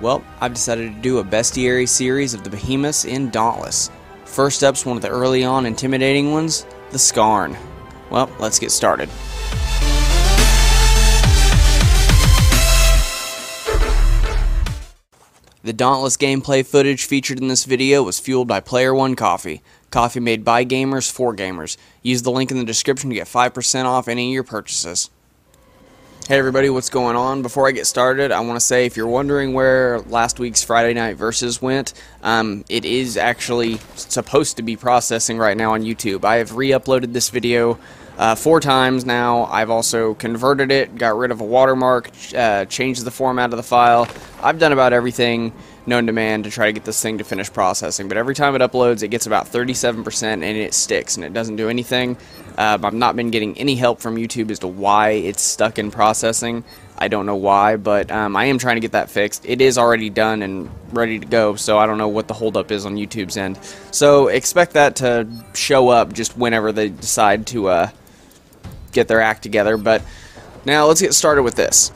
Well, I've decided to do a Bestiary series of the Behemoths in Dauntless. First up's one of the early on intimidating ones, the Skarn. Well, let's get started. The Dauntless gameplay footage featured in this video was fueled by Player One Coffee. Coffee made by gamers for gamers. Use the link in the description to get 5% off any of your purchases. Hey everybody, what's going on? Before I get started, I want to say if you're wondering where last week's Friday Night Versus went, it is actually supposed to be processing right now on YouTube. I have re-uploaded this video 4 times now. I've also converted it, got rid of a watermark, changed the format of the file. I've done about everything known to man to try to get this thing to finish processing, but every time it uploads it gets about 37% and it sticks and it doesn't do anything. I've not been getting any help from YouTube as to why it's stuck in processing. I don't know why, but I am trying to get that fixed. It is already done and ready to go, so I don't know what the holdup is on YouTube's end. So expect that to show up just whenever they decide to get their act together. But now let's get started with this.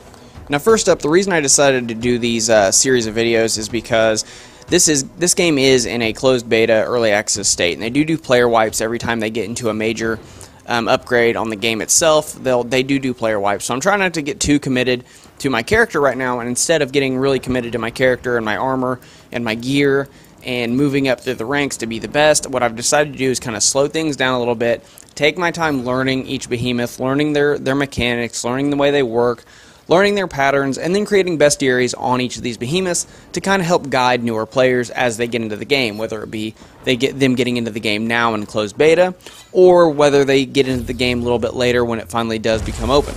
Now first up, the reason I decided to do these series of videos is because this game is in a closed beta early access state, and they do player wipes every time they get into a major upgrade on the game itself. They do player wipes, so I'm trying not to get too committed to my character right now, and instead of getting really committed to my character and my armor and my gear and moving up through the ranks to be the best, what I've decided to do is kind of slow things down a little bit, take my time learning each behemoth, learning their mechanics, learning the way they work, learning their patterns, and then creating bestiaries on each of these behemoths to kind of help guide newer players as they get into the game, whether it be them getting into the game now in closed beta, or whether they get into the game a little bit later when it finally does become open.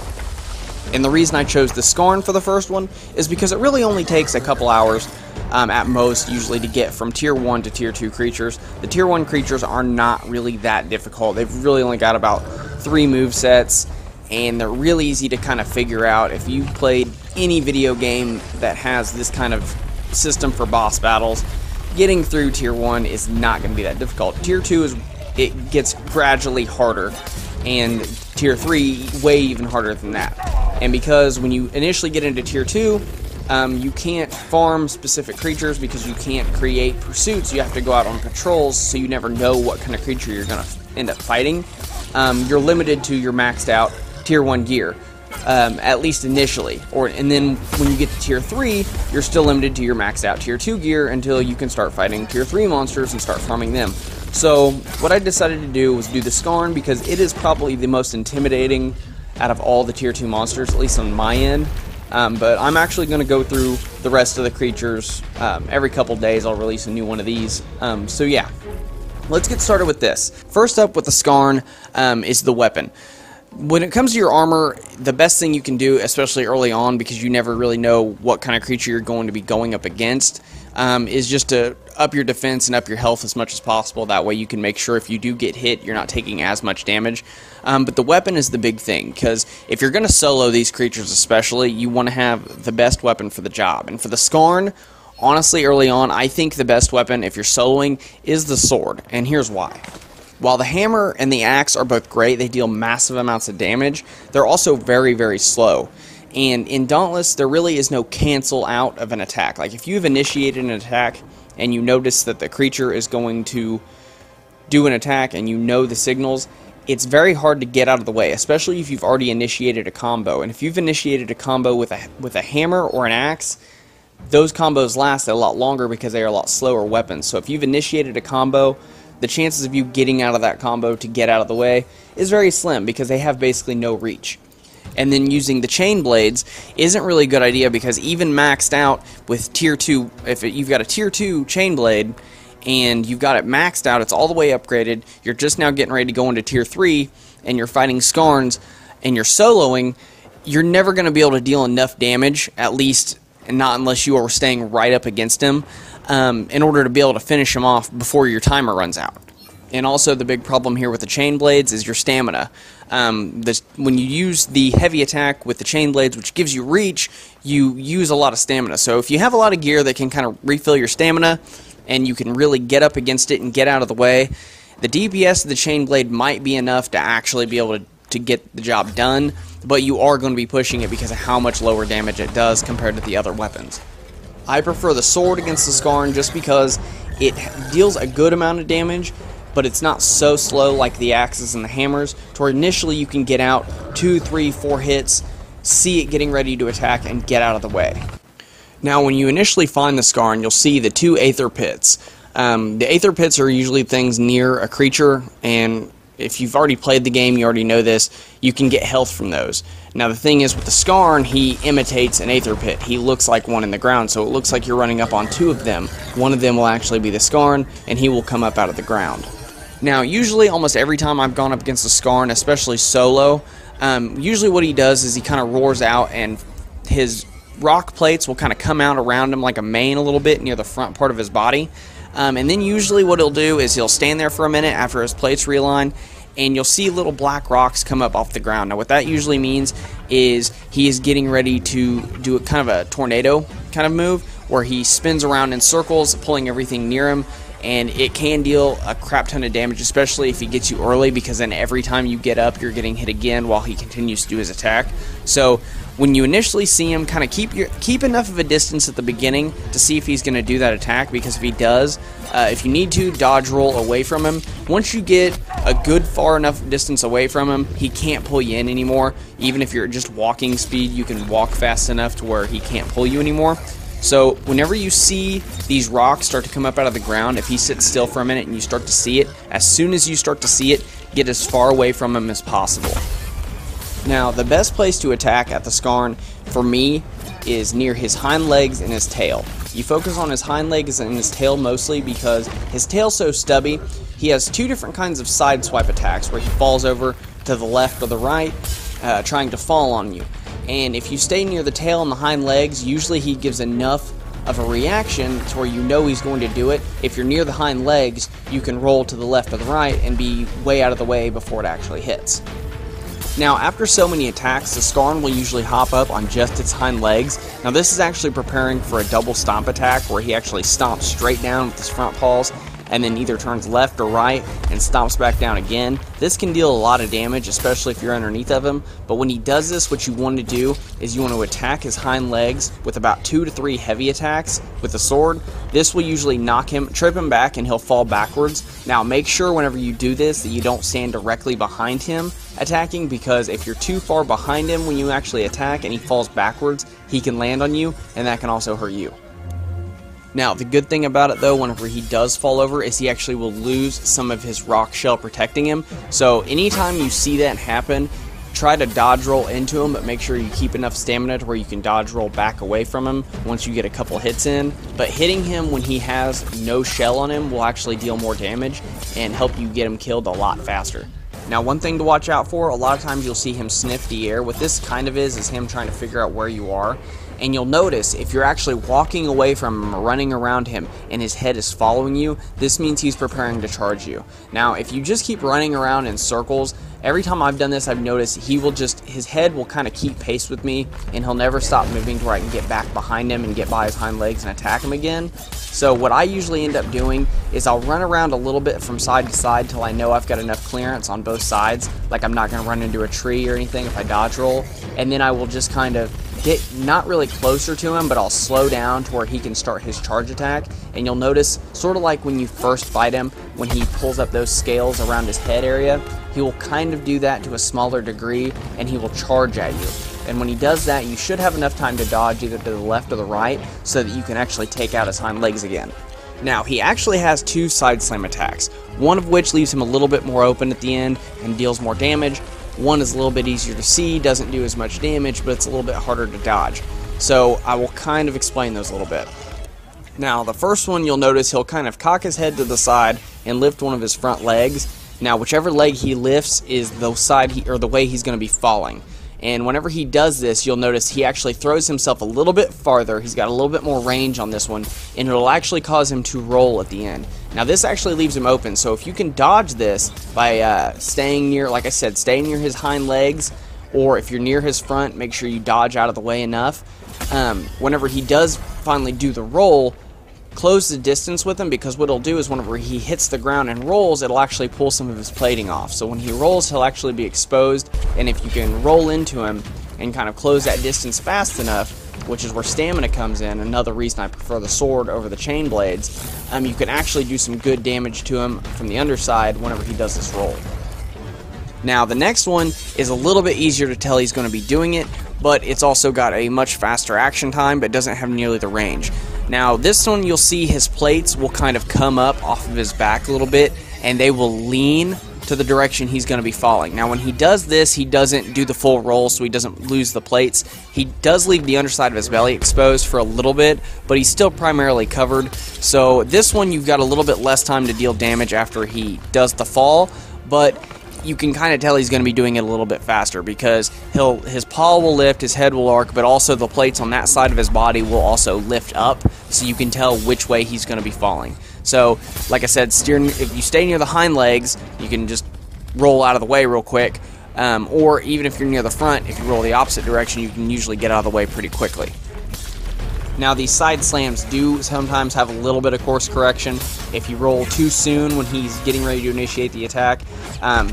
And the reason I chose the Skarn for the first one is because it really only takes a couple hours at most, usually, to get from Tier 1 to Tier 2 creatures. The Tier 1 creatures are not really that difficult. They've really only got about 3 movesets, and they're really easy to kind of figure out. If you've played any video game that has this kind of system for boss battles, getting through Tier 1 is not going to be that difficult. Tier 2 it gets gradually harder, and Tier 3 way even harder than that. And because when you initially get into Tier 2, you can't farm specific creatures because you can't create pursuits. You have to go out on patrols, so you never know what kind of creature you're going to end up fighting. You're limited to your maxed out Tier 1 gear, at least initially. And then when you get to Tier 3, you're still limited to your maxed out Tier 2 gear until you can start fighting Tier 3 monsters and start farming them. So what I decided to do was do the Skarn because it is probably the most intimidating out of all the Tier 2 monsters, at least on my end. But I'm actually going to go through the rest of the creatures. Every couple days I'll release a new one of these. So yeah, let's get started with this. First up with the Skarn is the weapon. When it comes to your armor, the best thing you can do, especially early on, because you never really know what kind of creature you're going to be going up against, is just to up your defense and up your health as much as possible. That way you can make sure if you do get hit, you're not taking as much damage. But the weapon is the big thing, because if you're going to solo these creatures especially, you want to have the best weapon for the job. And for the Skarn, honestly, early on, I think the best weapon, if you're soloing, is the sword. And here's why. While the hammer and the axe are both great, they deal massive amounts of damage, they're also very, very slow. And in Dauntless, there really is no cancel out of an attack. Like, if you've initiated an attack and you notice that the creature is going to do an attack and you know the signals, it's very hard to get out of the way, especially if you've already initiated a combo. And if you've initiated a combo with a hammer or an axe, those combos last a lot longer because they are a lot slower weapons. So if you've initiated a combo, the chances of you getting out of that combo to get out of the way is very slim because they have basically no reach. And then using the chain blades isn't really a good idea because even maxed out with Tier 2, if you've got a Tier 2 chain blade and you've got it maxed out, it's all the way upgraded, you're just now getting ready to go into Tier 3 and you're fighting Skarns and you're soloing, you're never going to be able to deal enough damage, at least not unless you are staying right up against him, in order to be able to finish him off before your timer runs out. And also the big problem here with the chain blades is your stamina. When you use the heavy attack with the chain blades, which gives you reach, you use a lot of stamina. So if you have a lot of gear that can kind of refill your stamina, and you can really get up against it and get out of the way, the DPS of the chain blade might be enough to actually be able to get the job done, but you are going to be pushing it because of how much lower damage it does compared to the other weapons. I prefer the sword against the Skarn just because it deals a good amount of damage, but it's not so slow like the axes and the hammers, to where initially you can get out 2, 3, 4 hits, see it getting ready to attack, and get out of the way. Now, when you initially find the Skarn, you'll see the 2 Aether pits. The Aether pits are usually things near a creature, and if you've already played the game, you already know this, you can get health from those. Now, the thing is, with the Skarn, he imitates an Aether pit. He looks like one in the ground, so it looks like you're running up on 2 of them. One of them will actually be the Skarn, and he will come up out of the ground. Now, usually, almost every time I've gone up against the Skarn, especially solo, usually what he does is he kind of roars out, and his rock plates will kind of come out around him like a mane a little bit near the front part of his body. And then usually what he'll do is he'll stand there for a minute after his plates realign, and you'll see little black rocks come up off the ground. Now, what that usually means is he is getting ready to do a kind of a tornado kind of move, where he spins around in circles, pulling everything near him, and it can deal a crap ton of damage, especially if he gets you early, because then every time you get up, you're getting hit again while he continues to do his attack. So when you initially see him, kind of keep enough of a distance at the beginning to see if he's going to do that attack, because if he does, if you need to, dodge roll away from him. Once you get a good far enough distance away from him, he can't pull you in anymore. Even if you're at just walking speed, you can walk fast enough to where he can't pull you anymore. So whenever you see these rocks start to come up out of the ground, if he sits still for a minute and you start to see it, as soon as you start to see it, get as far away from him as possible. Now, the best place to attack at the Skarn, for me, is near his hind legs and his tail. You focus on his hind legs and his tail mostly because his tail's so stubby. He has 2 different kinds of side swipe attacks, where he falls over to the left or the right, trying to fall on you. And if you stay near the tail and the hind legs, usually he gives enough of a reaction to where you know he's going to do it. If you're near the hind legs, you can roll to the left or the right and be way out of the way before it actually hits. Now, after so many attacks, the Skarn will usually hop up on just its hind legs. Now, this is actually preparing for a double stomp attack, where he actually stomps straight down with his front paws, and then either turns left or right and stomps back down again. This can deal a lot of damage, especially if you're underneath of him, but when he does this, what you want to do is you want to attack his hind legs with about 2 to 3 heavy attacks with the sword. This will usually trip him back, and he'll fall backwards. Now, make sure whenever you do this that you don't stand directly behind him attacking, because if you're too far behind him when you actually attack and he falls backwards, he can land on you, and that can also hurt you. Now, the good thing about it, though, whenever he does fall over, is he actually will lose some of his rock shell protecting him. So anytime you see that happen, try to dodge roll into him, but make sure you keep enough stamina to where you can dodge roll back away from him once you get a couple hits in. But hitting him when he has no shell on him will actually deal more damage and help you get him killed a lot faster. Now, one thing to watch out for, a lot of times you'll see him sniff the air. What this kind of is him trying to figure out where you are. And you'll notice if you're actually walking away from him or running around him and his head is following you, this means he's preparing to charge you. Now, if you just keep running around in circles, every time I've done this, I've noticed his head will kind of keep pace with me, and he'll never stop moving to where I can get back behind him and get by his hind legs and attack him again. So what I usually end up doing is I'll run around a little bit from side to side till I know I've got enough clearance on both sides, like I'm not going to run into a tree or anything if I dodge roll, and then I will just kind of get not really closer to him, but I'll slow down to where he can start his charge attack. And you'll notice, sort of like when you first fight him, when he pulls up those scales around his head area, he will kind of do that to a smaller degree, and he will charge at you. And when he does that, you should have enough time to dodge either to the left or the right so that you can actually take out his hind legs again. Now, he actually has 2 side slam attacks, one of which leaves him a little bit more open at the end and deals more damage. One is a little bit easier to see, doesn't do as much damage, but it's a little bit harder to dodge. So I will kind of explain those a little bit. Now, the first one, you'll notice he'll kind of cock his head to the side and lift one of his front legs. Now, whichever leg he lifts is the side or the way he's going to be falling. And whenever he does this, you'll notice he actually throws himself a little bit farther. He's got a little bit more range on this one, and it'll actually cause him to roll at the end. Now, this actually leaves him open, so if you can dodge this by staying near, like I said, staying near his hind legs, or if you're near his front, make sure you dodge out of the way enough. Whenever he does finally do the roll, close the distance with him, because what it'll do is whenever he hits the ground and rolls, it'll actually pull some of his plating off. So when he rolls, he'll actually be exposed, and if you can roll into him and kind of close that distance fast enough, which is where stamina comes in, another reason I prefer the sword over the chain blades, you can actually do some good damage to him from the underside whenever he does this roll. Now the next one is a little bit easier to tell he's going to be doing it, but it's also got a much faster action time, but doesn't have nearly the range. Now this one, you'll see his plates will kind of come up off of his back a little bit, and they will lean to the direction he's going to be falling. Now when he does this, he doesn't do the full roll, so he doesn't lose the plates. He does leave the underside of his belly exposed for a little bit, but he's still primarily covered. So this one, you've got a little bit less time to deal damage after he does the fall, but you can kind of tell he's going to be doing it a little bit faster, because his paw will lift, his head will arc, but also the plates on that side of his body will also lift up, so you can tell which way he's going to be falling. So, like I said, if you stay near the hind legs, you can just roll out of the way real quick, or even if you're near the front, if you roll the opposite direction, you can usually get out of the way pretty quickly. Now these side slams do sometimes have a little bit of course correction. If you roll too soon when he's getting ready to initiate the attack,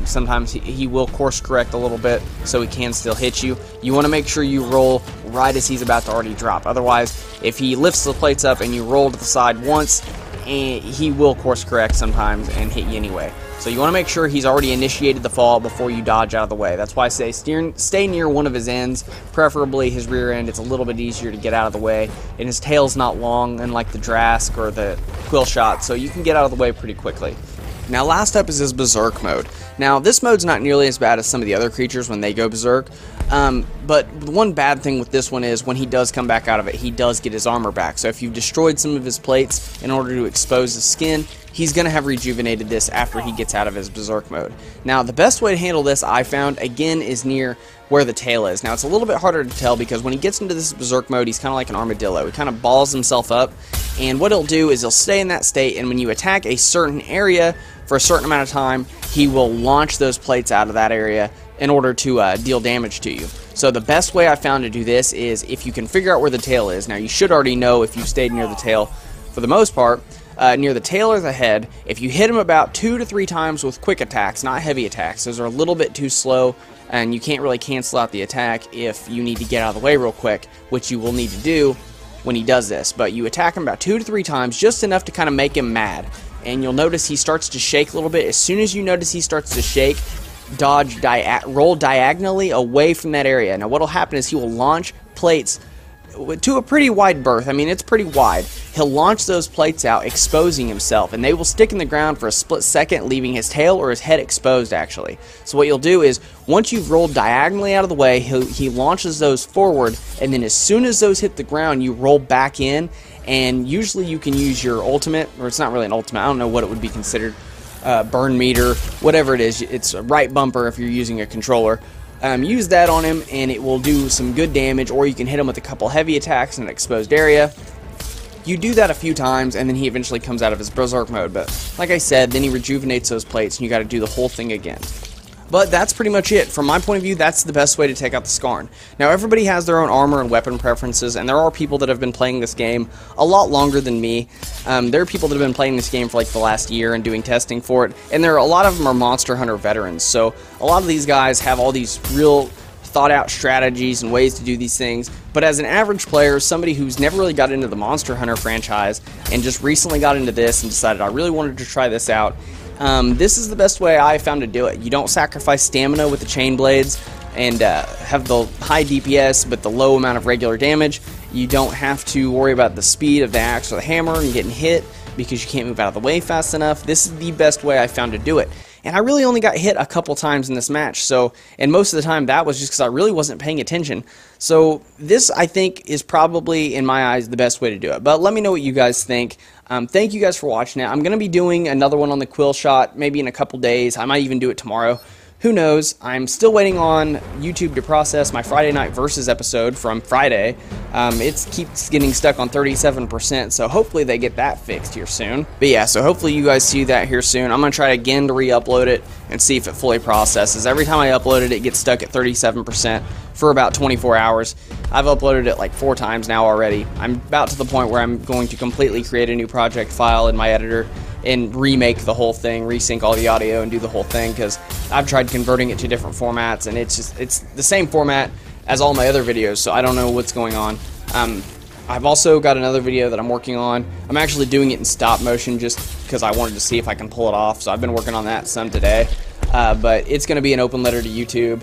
sometimes he will course correct a little bit, so he can still hit you. You want to make sure you roll right as he's about to already drop. Otherwise, if he lifts the plates up and you roll to the side once, he will course correct sometimes and hit you anyway. So you want to make sure he's already initiated the fall before you dodge out of the way. That's why I say stay near one of his ends, preferably his rear end. It's a little bit easier to get out of the way, and his tail's not long, unlike the Drask or the Quill Shot, so you can get out of the way pretty quickly. Now last up is his Berserk mode. Now this mode's not nearly as bad as some of the other creatures when they go Berserk, but one bad thing with this one is when he does come back out of it, he does get his armor back. So if you've destroyed some of his plates in order to expose his skin, he's going to have rejuvenated this after he gets out of his Berserk mode. Now the best way to handle this, I found, again, is near where the tail is. Now it's a little bit harder to tell because when he gets into this Berserk mode, he's kind of like an armadillo. He kind of balls himself up, and what he'll do is he'll stay in that state, and when you attack a certain area for a certain amount of time, he will launch those plates out of that area in order to deal damage to you. So the best way I found to do this is if you can figure out where the tail is. Now you should already know if you've stayed near the tail for the most part. Near the tail or the head, if you hit him about 2 to 3 times with quick attacks, not heavy attacks, those are a little bit too slow, and you can't really cancel out the attack if you need to get out of the way real quick, which you will need to do when he does this. But you attack him about 2 to 3 times, just enough to kind of make him mad, and you'll notice he starts to shake a little bit. As soon as you notice he starts to shake, roll diagonally away from that area. Now what'll happen is he will launch plates to a pretty wide berth. I mean, it's pretty wide. He'll launch those plates out, exposing himself, and they will stick in the ground for a split second, leaving his tail or his head exposed, actually. So what you'll do is, once you've rolled diagonally out of the way, he launches those forward, and then as soon as those hit the ground, you roll back in, and usually you can use your ultimate, or it's not really an ultimate, I don't know what it would be considered, burn meter, whatever it is. It's a right bumper if you're using a controller. Use that on him and it will do some good damage, or you can hit him with a couple heavy attacks in an exposed area. You do that a few times and then he eventually comes out of his Berserk mode, but like I said, then he rejuvenates those plates and you got to do the whole thing again. But that's pretty much it. From my point of view, that's the best way to take out the Skarn. Now, everybody has their own armor and weapon preferences, and there are people that have been playing this game a lot longer than me. There are people that have been playing this game for like the last year and doing testing for it, and a lot of them are Monster Hunter veterans. So a lot of these guys have all these real thought-out strategies and ways to do these things. But as an average player, somebody who's never really got into the Monster Hunter franchise and just recently got into this and decided I really wanted to try this out, this is the best way I found to do it. You don't sacrifice stamina with the chain blades and have the high DPS but the low amount of regular damage. You don't have to worry about the speed of the axe or the hammer and getting hit because you can't move out of the way fast enough. This is the best way I found to do it. And I really only got hit a couple times in this match, and most of the time that was just because I really wasn't paying attention. So this, I think, is probably, in my eyes, the best way to do it. But let me know what you guys think. Thank you guys for watching it. I'm going to be doing another one on the Quill Shot maybe in a couple days. I might even do it tomorrow. Who knows? I'm still waiting on YouTube to process my Friday Night Versus episode from Friday. It keeps getting stuck on 37%, so hopefully they get that fixed here soon. But yeah, so hopefully you guys see that here soon. I'm going to try again to re-upload it and see if it fully processes. Every time I upload it, it gets stuck at 37% for about 24 hours. I've uploaded it like 4 times now already. I'm about to the point where I'm going to completely create a new project file in my editor and remake the whole thing, resync all the audio and do the whole thing, because I've tried converting it to different formats and it's the same format as all my other videos, so I don't know what's going on. I've also got another video that I'm working on. I'm actually doing it in stop motion just because I wanted to see if I can pull it off, so I've been working on that some today. But it's going to be an open letter to YouTube.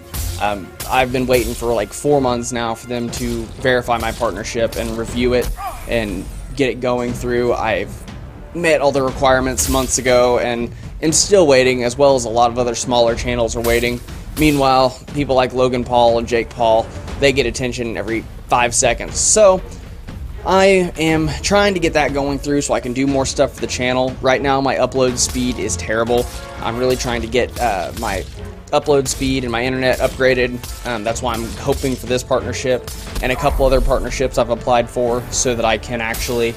I've been waiting for like 4 months now for them to verify my partnership and review it and get it going through. I've met all the requirements months ago and still waiting, as well as a lot of other smaller channels are waiting. Meanwhile, people like Logan Paul and Jake Paul, they get attention every 5 seconds. So I am trying to get that going through so I can do more stuff for the channel. Right now my upload speed is terrible. I'm really trying to get my upload speed and my internet upgraded. That's why I'm hoping for this partnership and a couple other partnerships I've applied for so that I can actually,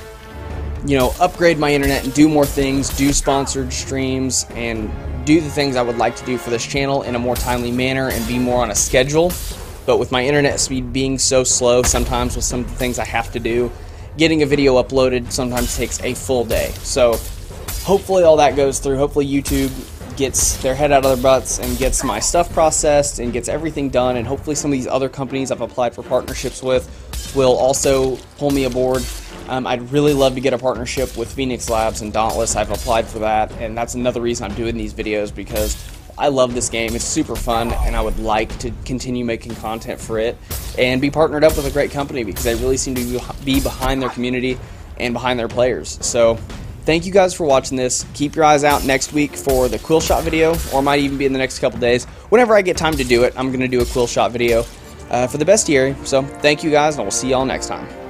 you know, upgrade my internet and do more things, do sponsored streams, and do the things I would like to do for this channel in a more timely manner and be more on a schedule. But with my internet speed being so slow, sometimes with some of the things I have to do, getting a video uploaded sometimes takes a full day. So hopefully all that goes through. Hopefully YouTube gets their head out of their butts and gets my stuff processed and gets everything done, and hopefully some of these other companies I've applied for partnerships with will also pull me aboard. I'd really love to get a partnership with Phoenix Labs and Dauntless. I've applied for that, and that's another reason I'm doing these videos, because I love this game. It's super fun, and I would like to continue making content for it and be partnered up with a great company, because they really seem to be behind their community and behind their players. So thank you guys for watching this. Keep your eyes out next week for the quill shot video, or it might even be in the next couple days. Whenever I get time to do it, I'm going to do a quill shot video for the Bestiary. So thank you guys, and we'll see y'all next time.